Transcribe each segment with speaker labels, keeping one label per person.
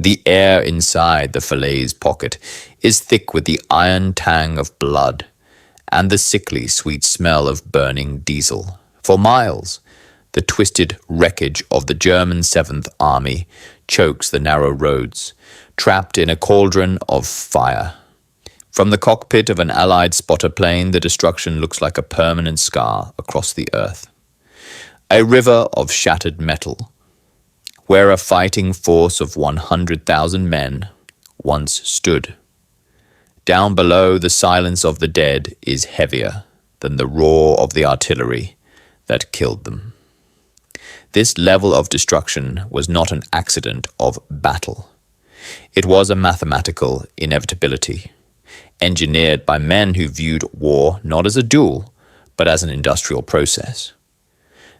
Speaker 1: The air inside the Falaise Pocket is thick with the iron tang of blood and the sickly sweet smell of burning diesel. For miles, the twisted wreckage of the German 7th Army chokes the narrow roads, trapped in a cauldron of fire. From the cockpit of an Allied spotter plane, the destruction looks like a permanent scar across the earth. A river of shattered metal, where a fighting force of 100,000 men once stood. Down below, the silence of the dead is heavier than the roar of the artillery that killed them. This level of destruction was not an accident of battle. It was a mathematical inevitability, engineered by men who viewed war not as a duel, but as an industrial process.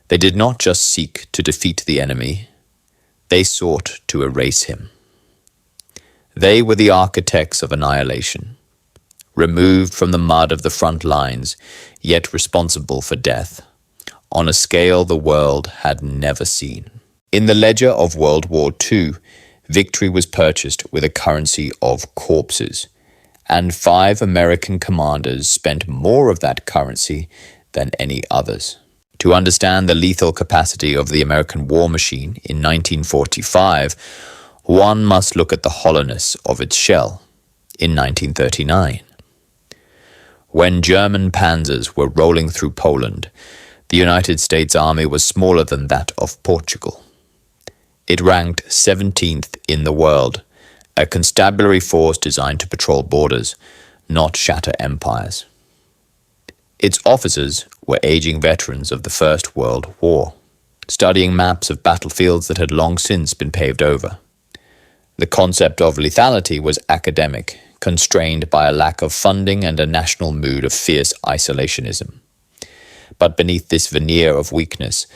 Speaker 1: They did not just seek to defeat the enemy, they sought to erase him. They were the architects of annihilation, removed from the mud of the front lines, yet responsible for death, on a scale the world had never seen. In the ledger of World War II, victory was purchased with a currency of corpses, and 5 American commanders spent more of that currency than any others. To understand the lethal capacity of the American war machine in 1945, one must look at the hollowness of its shell in 1939. When German panzers were rolling through Poland, the United States Army was smaller than that of Portugal. It ranked 17th in the world, a constabulary force designed to patrol borders, not shatter empires. Its officers were aging veterans of the First World War, studying maps of battlefields that had long since been paved over. The concept of lethality was academic, constrained by a lack of funding and a national mood of fierce isolationism. But beneath this veneer of weakness,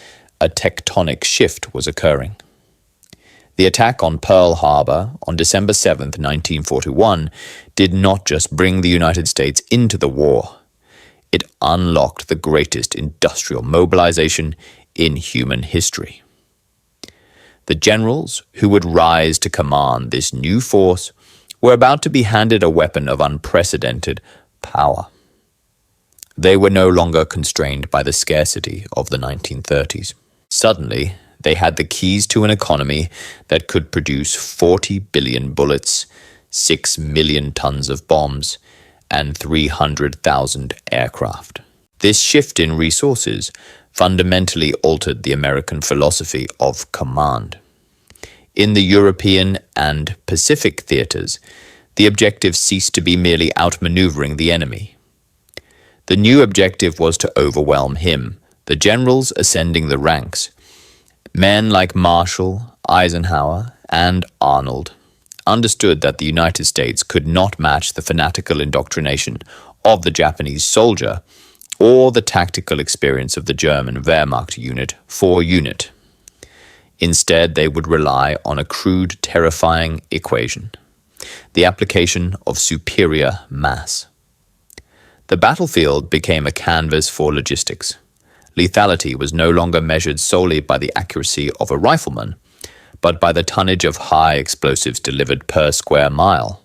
Speaker 1: a tectonic shift was occurring. The attack on Pearl Harbor on December 7, 1941, did not just bring the United States into the war. It unlocked the greatest industrial mobilization in human history. The generals who would rise to command this new force were about to be handed a weapon of unprecedented power. They were no longer constrained by the scarcity of the 1930s. Suddenly, they had the keys to an economy that could produce 40 billion bullets, 6 million tons of bombs, and 300,000 aircraft. This shift in resources fundamentally altered the American philosophy of command. In the European and Pacific theaters, the objective ceased to be merely outmaneuvering the enemy. The new objective was to overwhelm him, the generals ascending the ranks. Men like Marshall, Eisenhower, and Arnold understood that the United States could not match the fanatical indoctrination of the Japanese soldier or the tactical experience of the German Wehrmacht unit for unit. Instead, they would rely on a crude, terrifying equation: the application of superior mass. The battlefield became a canvas for logistics. Lethality was no longer measured solely by the accuracy of a rifleman, but by the tonnage of high explosives delivered per square mile.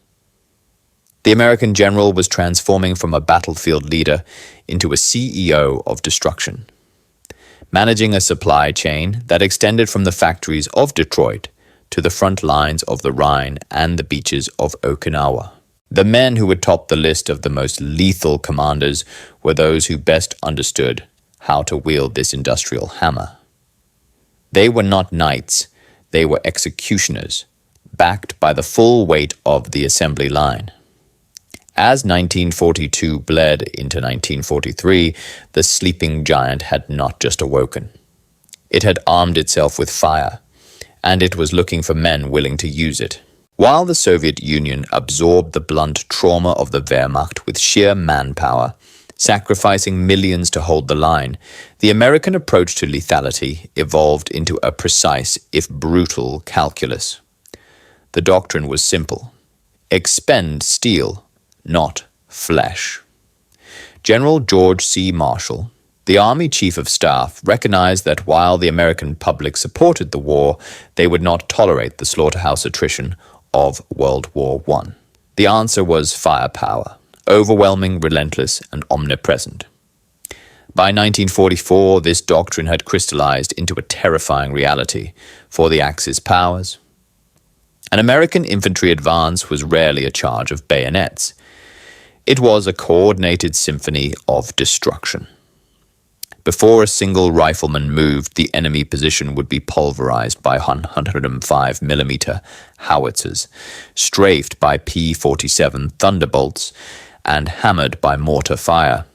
Speaker 1: The American general was transforming from a battlefield leader into a CEO of destruction, managing a supply chain that extended from the factories of Detroit to the front lines of the Rhine and the beaches of Okinawa. The men who would top the list of the most lethal commanders were those who best understood how to wield this industrial hammer. They were not knights, they were executioners, backed by the full weight of the assembly line. As 1942 bled into 1943, the sleeping giant had not just awoken. It had armed itself with fire, and it was looking for men willing to use it. While the Soviet Union absorbed the blunt trauma of the Wehrmacht with sheer manpower, sacrificing millions to hold the line, the American approach to lethality evolved into a precise, if brutal, calculus. The doctrine was simple: expend steel, not flesh. General George C. Marshall, the Army Chief of Staff, recognized that while the American public supported the war, they would not tolerate the slaughterhouse attrition of World War I? The answer was firepower, overwhelming, relentless, and omnipresent. By 1944, this doctrine had crystallized into a terrifying reality for the Axis powers. An American infantry advance was rarely a charge of bayonets. It was a coordinated symphony of destruction. Before a single rifleman moved, the enemy position would be pulverized by 105mm howitzers, strafed by P-47 Thunderbolts, and hammered by mortar fire.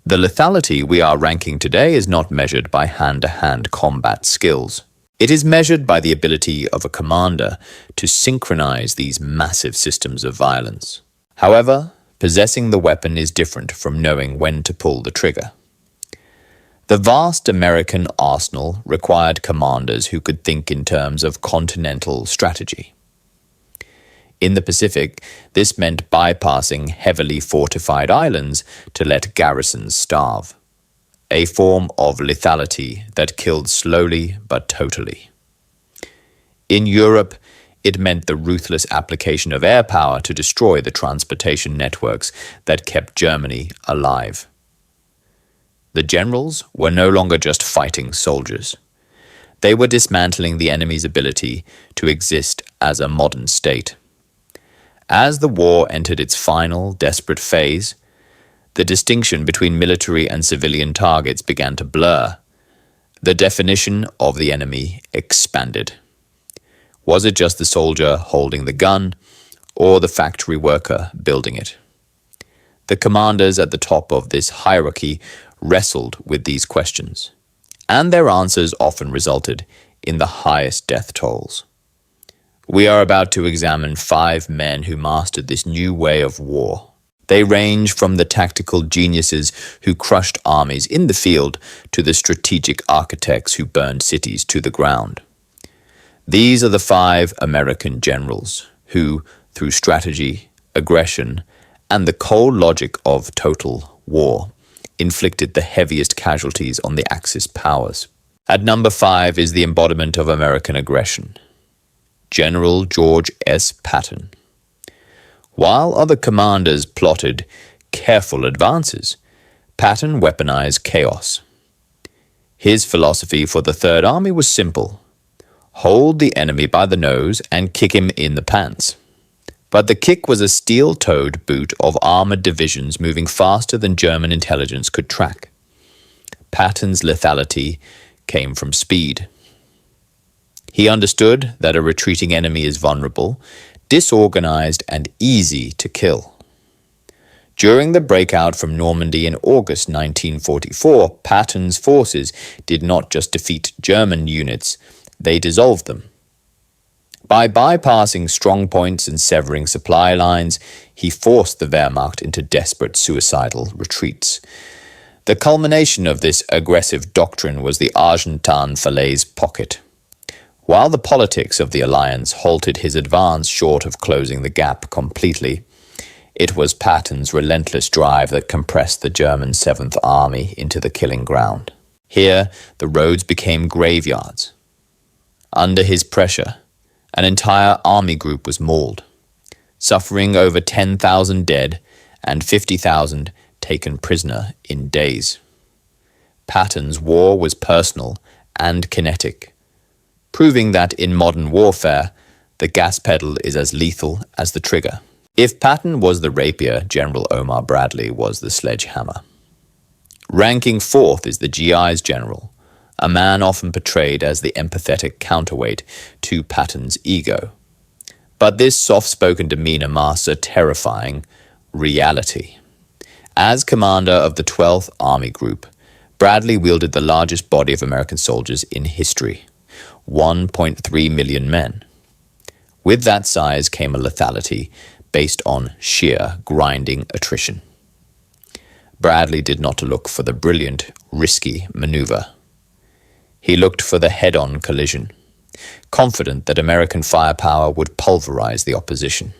Speaker 1: The lethality we are ranking today is not measured by hand-to-hand combat skills. It is measured by the ability of a commander to synchronize these massive systems of violence. However, possessing the weapon is different from knowing when to pull the trigger. The vast American arsenal required commanders who could think in terms of continental strategy. In the Pacific, this meant bypassing heavily fortified islands to let garrisons starve, a form of lethality that killed slowly but totally. In Europe, it meant the ruthless application of air power to destroy the transportation networks that kept Germany alive. The generals were no longer just fighting soldiers. They were dismantling the enemy's ability to exist as a modern state. As the war entered its final, desperate phase, the distinction between military and civilian targets began to blur. The definition of the enemy expanded. Was it just the soldier holding the gun, or the factory worker building it? The commanders at the top of this hierarchy wrestled with these questions, and their answers often resulted in the highest death tolls. We are about to examine 5 men who mastered this new way of war. They range from the tactical geniuses who crushed armies in the field to the strategic architects who burned cities to the ground. These are the 5 American generals who, through strategy, aggression, and the cold logic of total war, inflicted the heaviest casualties on the Axis powers. At number 5 is the embodiment of American aggression, General George S. Patton. While other commanders plotted careful advances, Patton weaponized chaos. His philosophy for the Third Army was simple: hold the enemy by the nose and kick him in the pants. But the kick was a steel-toed boot of armored divisions moving faster than German intelligence could track. Patton's lethality came from speed. He understood that a retreating enemy is vulnerable, disorganized, and easy to kill. During the breakout from Normandy in August 1944, Patton's forces did not just defeat German units, they dissolved them. By bypassing strong points and severing supply lines, he forced the Wehrmacht into desperate suicidal retreats. The culmination of this aggressive doctrine was the Argentan Falaise Pocket. While the politics of the alliance halted his advance short of closing the gap completely, it was Patton's relentless drive that compressed the German 7th Army into the killing ground. Here, the roads became graveyards. Under his pressure, an entire army group was mauled, suffering over 10,000 dead and 50,000 taken prisoner in days. Patton's war was personal and kinetic, proving that in modern warfare, the gas pedal is as lethal as the trigger. If Patton was the rapier, General Omar Bradley was the sledgehammer. Ranking 4th is the GI's general, a man often portrayed as the empathetic counterweight to Patton's ego. But this soft-spoken demeanor masks a terrifying reality. As commander of the 12th Army Group, Bradley wielded the largest body of American soldiers in history, 1.3 million men. With that size came a lethality based on sheer grinding attrition. Bradley did not look for the brilliant, risky maneuver. He looked for the head-on collision, confident that American firepower would pulverize the opposition.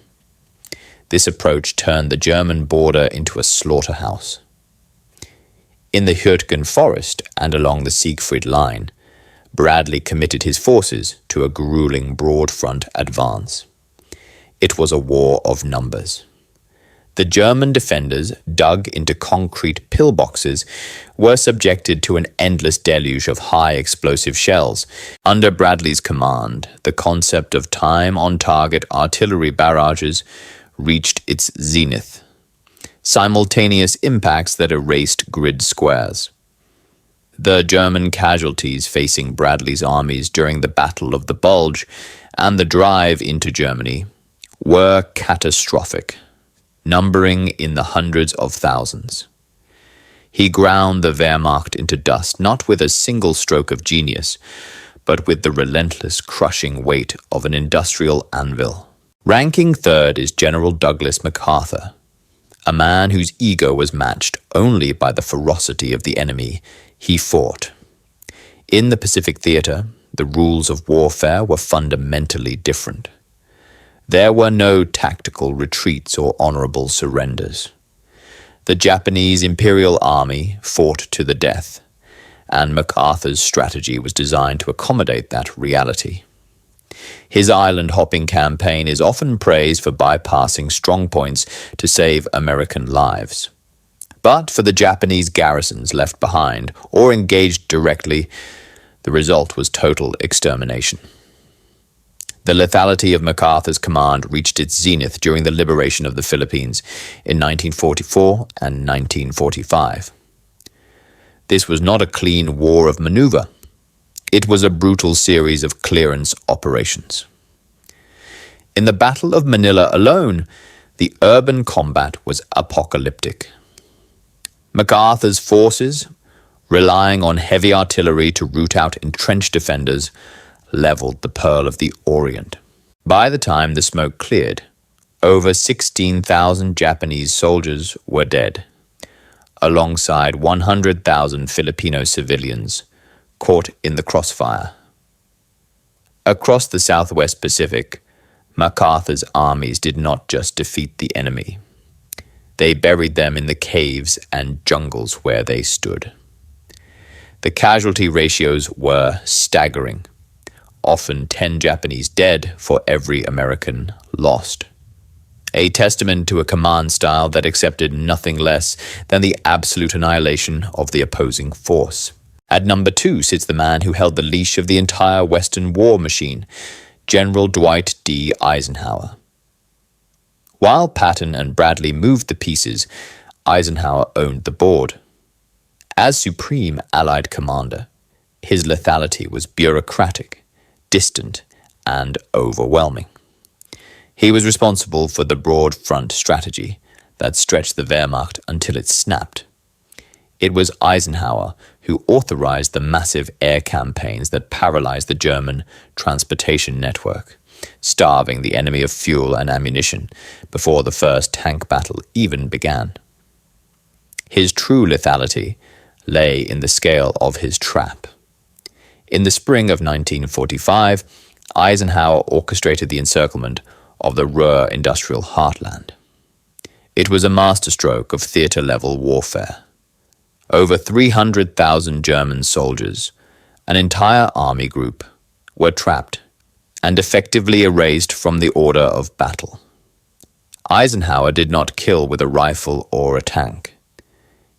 Speaker 1: This approach turned the German border into a slaughterhouse. In the Hürtgen forest and along the Siegfried Line, Bradley committed his forces to a grueling broad front advance. It was a war of numbers. The German defenders, dug into concrete pillboxes, were subjected to an endless deluge of high explosive shells. Under Bradley's command, the concept of time-on-target artillery barrages reached its zenith. Simultaneous impacts that erased grid squares. The German casualties facing Bradley's armies during the Battle of the Bulge and the drive into Germany were catastrophic, numbering in the hundreds of thousands. He ground the Wehrmacht into dust, not with a single stroke of genius, but with the relentless, crushing weight of an industrial anvil. Ranking third is General Douglas MacArthur, a man whose ego was matched only by the ferocity of the enemy he fought. In the Pacific Theater, the rules of warfare were fundamentally different. There were no tactical retreats or honorable surrenders. The Japanese Imperial Army fought to the death, and MacArthur's strategy was designed to accommodate that reality. His island-hopping campaign is often praised for bypassing strongpoints to save American lives. But for the Japanese garrisons left behind or engaged directly, the result was total extermination. The lethality of MacArthur's command reached its zenith during the liberation of the Philippines in 1944 and 1945. This was not a clean war of maneuver. It was a brutal series of clearance operations. In the Battle of Manila alone, the urban combat was apocalyptic. MacArthur's forces, relying on heavy artillery to root out entrenched defenders, leveled the Pearl of the Orient. By the time the smoke cleared, over 16,000 Japanese soldiers were dead, alongside 100,000 Filipino civilians caught in the crossfire. Across the Southwest Pacific, MacArthur's armies did not just defeat the enemy. They buried them in the caves and jungles where they stood. The casualty ratios were staggering, often 10 Japanese dead for every American lost. A testament to a command style that accepted nothing less than the absolute annihilation of the opposing force. At number 2 sits the man who held the leash of the entire Western war machine, General Dwight D. Eisenhower. While Patton and Bradley moved the pieces, Eisenhower owned the board. As supreme Allied commander, his lethality was bureaucratic, distant, and overwhelming. He was responsible for the broad front strategy that stretched the Wehrmacht until it snapped. It was Eisenhower who authorized the massive air campaigns that paralyzed the German transportation network, starving the enemy of fuel and ammunition before the first tank battle even began. His true lethality lay in the scale of his trap. In the spring of 1945, Eisenhower orchestrated the encirclement of the Ruhr industrial heartland. It was a masterstroke of theater-level warfare. Over 300,000 German soldiers, an entire army group, were trapped and effectively erased from the order of battle. Eisenhower did not kill with a rifle or a tank.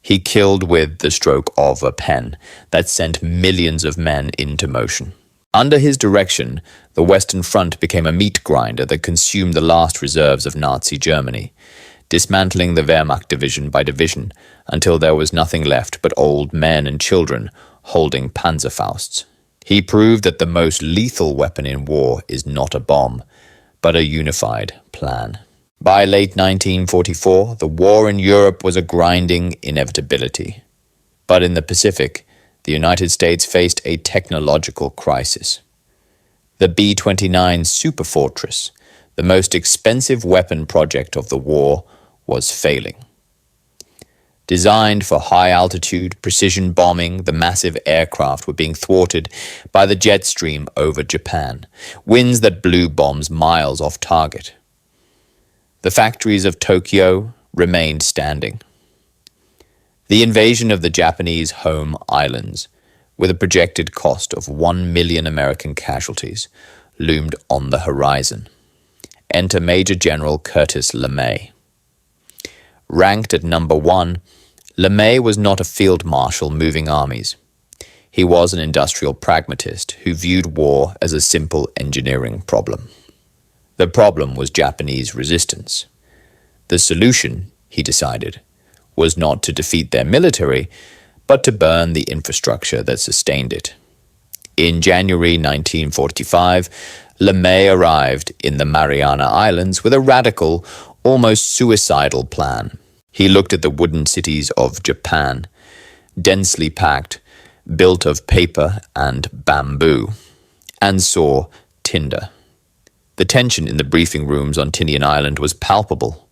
Speaker 1: He killed with the stroke of a pen that sent millions of men into motion. Under his direction, the Western Front became a meat grinder that consumed the last reserves of Nazi Germany, dismantling the Wehrmacht division by division until there was nothing left but old men and children holding Panzerfausts. He proved that the most lethal weapon in war is not a bomb, but a unified plan. By late 1944, the war in Europe was a grinding inevitability. But in the Pacific, the United States faced a technological crisis. The B-29 Superfortress, the most expensive weapon project of the war, was failing. Designed for high-altitude, precision bombing, the massive aircraft were being thwarted by the jet stream over Japan, winds that blew bombs miles off target. The factories of Tokyo remained standing. The invasion of the Japanese home islands, with a projected cost of 1 million American casualties, loomed on the horizon. enter Major General Curtis LeMay. Ranked at number 1, LeMay was not a field marshal moving armies. He was an industrial pragmatist who viewed war as a simple engineering problem. The problem was Japanese resistance. The solution, he decided, was not to defeat their military, but to burn the infrastructure that sustained it. In January 1945, LeMay arrived in the Mariana Islands with a radical, almost suicidal plan. He looked at the wooden cities of Japan, densely packed, built of paper and bamboo, and saw tinder. The tension in the briefing rooms on Tinian Island was palpable.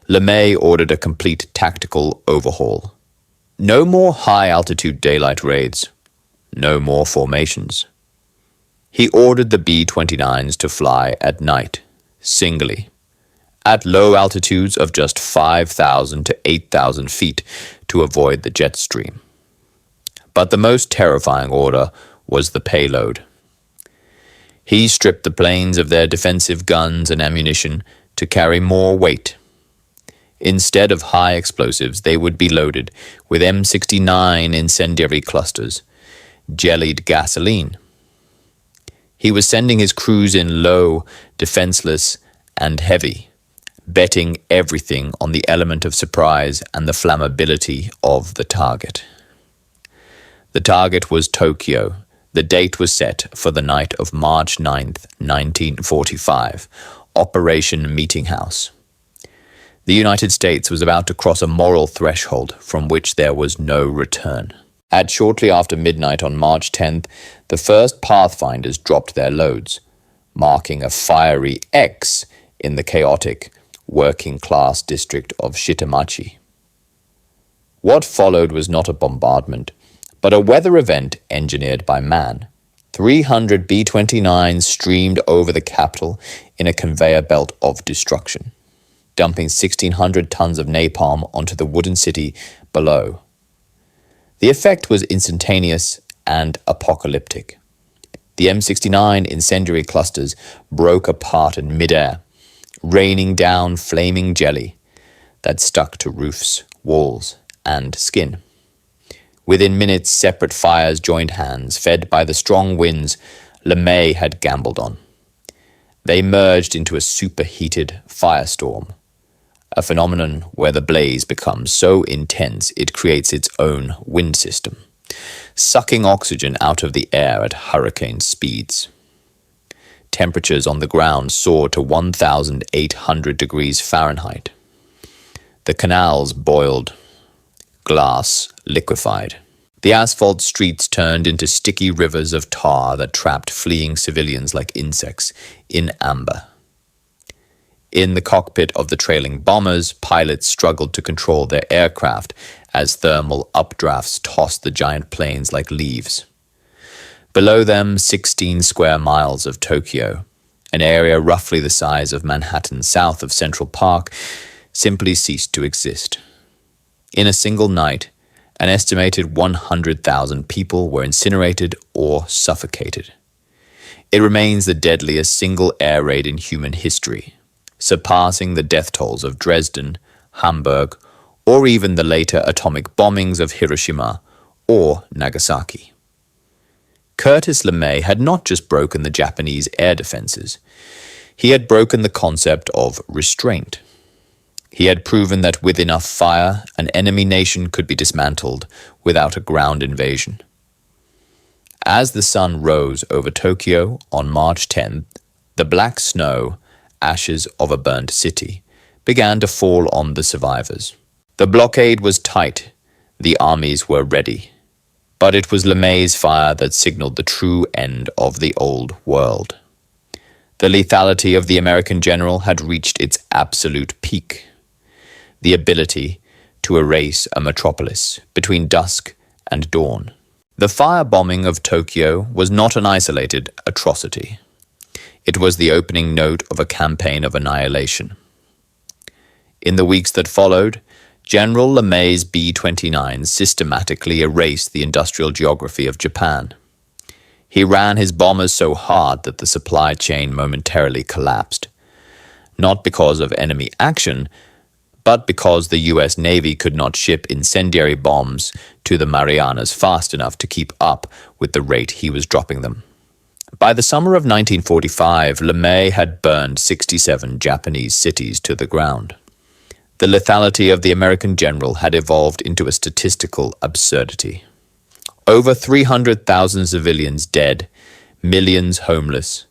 Speaker 1: LeMay ordered a complete tactical overhaul. No more high-altitude daylight raids. No more formations. He ordered the B-29s to fly at night, singly, at low altitudes of just 5,000 to 8,000 feet to avoid the jet stream. But the most terrifying order was the payload. He stripped the planes of their defensive guns and ammunition to carry more weight. Instead of high explosives, they would be loaded with M69 incendiary clusters, jellied gasoline. He was sending his crews in low, defenseless, and heavy, betting everything on the element of surprise and the flammability of the target. The target was Tokyo. The date was set for the night of March 9th, 1945, Operation Meeting House. The United States was about to cross a moral threshold from which there was no return. At shortly after midnight on March 10th, the first Pathfinders dropped their loads, marking a fiery X in the chaotic, working-class district of Shitamachi. What followed was not a bombardment, but a weather event engineered by man. 300 B-29s streamed over the capital in a conveyor belt of destruction, dumping 1,600 tons of napalm onto the wooden city below. The effect was instantaneous and apocalyptic. The M69 incendiary clusters broke apart in midair, raining down flaming jelly that stuck to roofs, walls, and skin. Within minutes, separate fires joined hands, fed by the strong winds LeMay had gambled on. They merged into a superheated firestorm, a phenomenon where the blaze becomes so intense it creates its own wind system, sucking oxygen out of the air at hurricane speeds. Temperatures on the ground soared to 1,800 degrees Fahrenheit. The canals boiled. Glass liquefied. The asphalt streets turned into sticky rivers of tar that trapped fleeing civilians like insects in amber. In the cockpit of the trailing bombers, pilots struggled to control their aircraft as thermal updrafts tossed the giant planes like leaves. Below them, 16 square miles of Tokyo, an area roughly the size of Manhattan south of Central Park, simply ceased to exist. In a single night, an estimated 100,000 people were incinerated or suffocated. It remains the deadliest single air raid in human history, surpassing the death tolls of Dresden, Hamburg, or even the later atomic bombings of Hiroshima or Nagasaki. Curtis LeMay had not just broken the Japanese air defenses. He had broken the concept of restraint. He had proven that with enough fire, an enemy nation could be dismantled without a ground invasion. As the sun rose over Tokyo on March 10th, the black snow, ashes of a burnt city, began to fall on the survivors. The blockade was tight. The armies were ready. But it was LeMay's fire that signaled the true end of the old world. The lethality of the American general had reached its absolute peak. The ability to erase a metropolis between dusk and dawn. The firebombing of Tokyo was not an isolated atrocity. It was the opening note of a campaign of annihilation. In the weeks that followed, General LeMay's B-29s systematically erased the industrial geography of Japan. He ran his bombers so hard that the supply chain momentarily collapsed. not because of enemy action, but because the US Navy could not ship incendiary bombs to the Marianas fast enough to keep up with the rate he was dropping them. By the summer of 1945, LeMay had burned 67 Japanese cities to the ground. The lethality of the American general had evolved into a statistical absurdity. Over 300,000 civilians dead, millions homeless,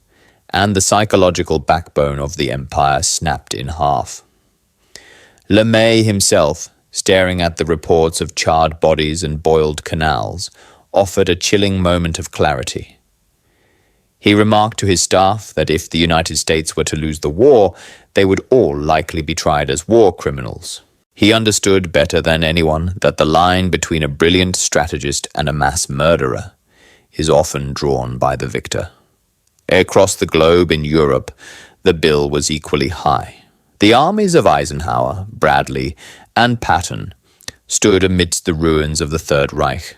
Speaker 1: and the psychological backbone of the empire snapped in half. LeMay himself, staring at the reports of charred bodies and boiled canals, offered a chilling moment of clarity. He remarked to his staff that if the United States were to lose the war, they would all likely be tried as war criminals. He understood better than anyone that the line between a brilliant strategist and a mass murderer is often drawn by the victor. Across the globe in Europe, the bill was equally high. The armies of Eisenhower, Bradley, and Patton stood amidst the ruins of the Third Reich.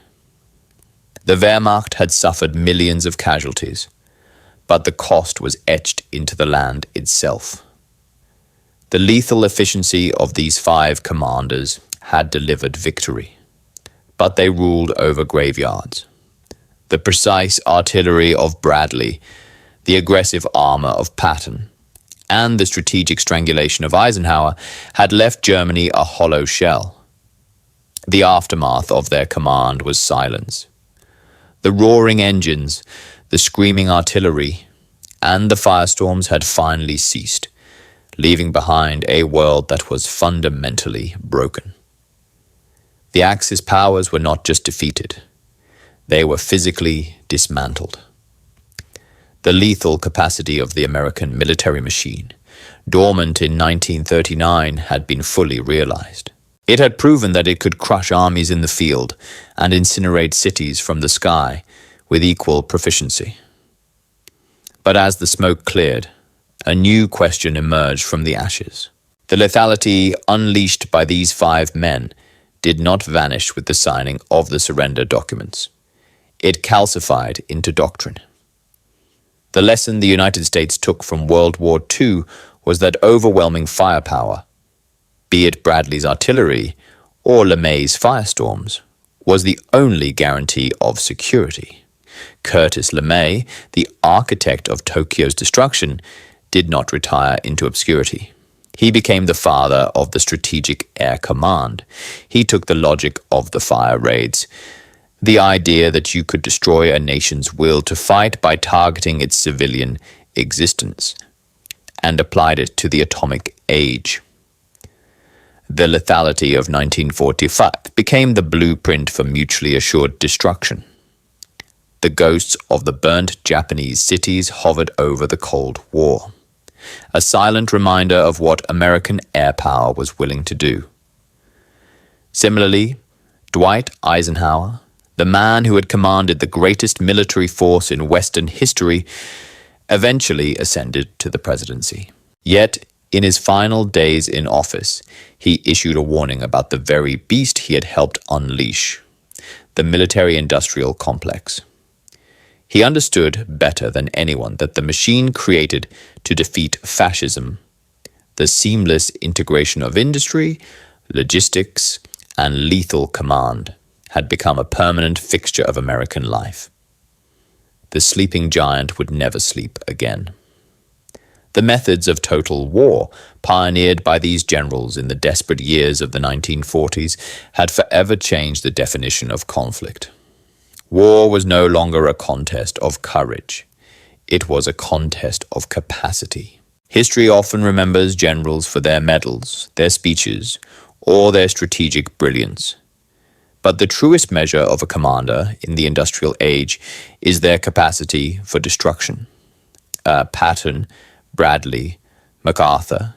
Speaker 1: The Wehrmacht had suffered millions of casualties, but the cost was etched into the land itself. The lethal efficiency of these 5 commanders had delivered victory, but they ruled over graveyards. The precise artillery of Bradley, the aggressive armor of Patton, and the strategic strangulation of Eisenhower had left Germany a hollow shell. The aftermath of their command was silence. The roaring engines, the screaming artillery, and the firestorms had finally ceased, leaving behind a world that was fundamentally broken. The Axis powers were not just defeated, they were physically dismantled. The lethal capacity of the American military machine, dormant in 1939, had been fully realized. It had proven that it could crush armies in the field and incinerate cities from the sky with equal proficiency. But as the smoke cleared, a new question emerged from the ashes. The lethality unleashed by these 5 men did not vanish with the signing of the surrender documents. It calcified into doctrine. The lesson the United States took from World War II was that overwhelming firepower, be it Bradley's artillery or LeMay's firestorms, was the only guarantee of security. Curtis LeMay, the architect of Tokyo's destruction, did not retire into obscurity. He became the father of the Strategic Air Command. He took the logic of the fire raids, the idea that you could destroy a nation's will to fight by targeting its civilian existence, and applied it to the atomic age. The lethality of 1945 became the blueprint for mutually assured destruction. The ghosts of the burnt Japanese cities hovered over the Cold War, a silent reminder of what American air power was willing to do. Similarly, Dwight Eisenhower, the man who had commanded the greatest military force in Western history, eventually ascended to the presidency. Yet, in his final days in office, he issued a warning about the very beast he had helped unleash, the military-industrial complex. He understood better than anyone that the machine created to defeat fascism, the seamless integration of industry, logistics, and lethal command, had become a permanent fixture of American life. The sleeping giant would never sleep again. The methods of total war, pioneered by these generals in the desperate years of the 1940s, had forever changed the definition of conflict. War was no longer a contest of courage. It was a contest of capacity. History often remembers generals for their medals, their speeches, or their strategic brilliance. But the truest measure of a commander in the industrial age is their capacity for destruction. Patton, Bradley, MacArthur,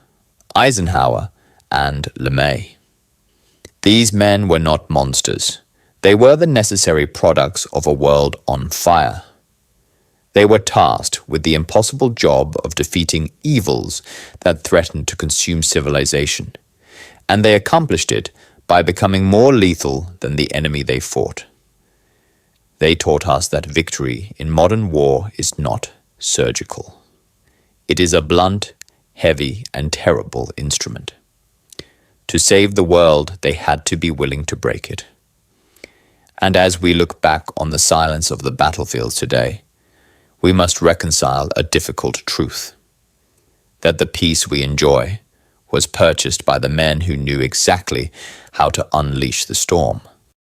Speaker 1: Eisenhower, and LeMay. These men were not monsters. They were the necessary products of a world on fire. They were tasked with the impossible job of defeating evils that threatened to consume civilization, and they accomplished it by becoming more lethal than the enemy they fought. They taught us that victory in modern war is not surgical. It is a blunt, heavy and terrible instrument. To save the world, they had to be willing to break it. And as we look back on the silence of the battlefields today, we must reconcile a difficult truth: that the peace we enjoy was purchased by the men who knew exactly how to unleash the storm.